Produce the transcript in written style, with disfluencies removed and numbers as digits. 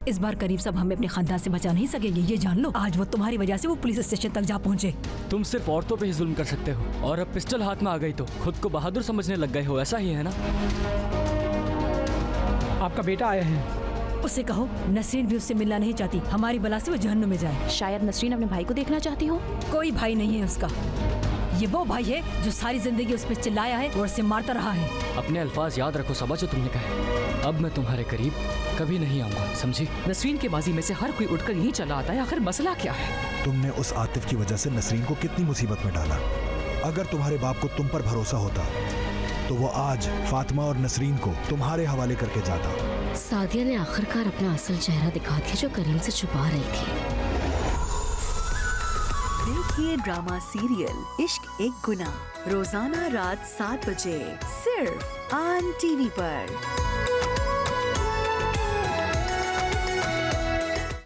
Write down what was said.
इस बार करीब सब हमें अपने खानदान से बचा नहीं सकेंगे, ये जान लो। आज वो तुम्हारी वजह से वो पुलिस स्टेशन तक जा पहुँचे। तुम सिर्फ औरतों पे ही जुल्म कर सकते हो, और अब पिस्टल हाथ में आ गई तो खुद को बहादुर समझने लग गए हो, ऐसा ही है ना? आपका बेटा आया है। उसे कहो नसरीन भी उससे मिलना नहीं चाहती, हमारी बला से वो जहन्नुम में जाए। शायद नसरीन अपने भाई को देखना चाहती हो। कोई भाई नहीं है उसका, ये वो भाई है जो सारी जिंदगी उस पर चिल्लाया है और उसे मारता रहा है। अपने अल्फाज याद रखो सबा, जो तुमने कहा। अब मैं तुम्हारे करीब कभी नहीं आऊंगा, समझी? नसरीन के बाजी में से हर कोई उठकर यहीं चला आता है, आखिर मसला क्या है? तुमने उस आतिफ की वजह से नसरीन को कितनी मुसीबत में डाला। अगर तुम्हारे बाप को तुम पर भरोसा होता तो वो आज फातिमा और नसरीन को तुम्हारे हवाले करके जाता। सादिया ने आखिरकार अपना असल चेहरा दिखा दिया जो करीम से छुपा रही थी। देखिए ड्रामा सीरियल इश्क एक गुनाह रोजाना रात 7 बजे सिर्फ ऑन टीवी पर।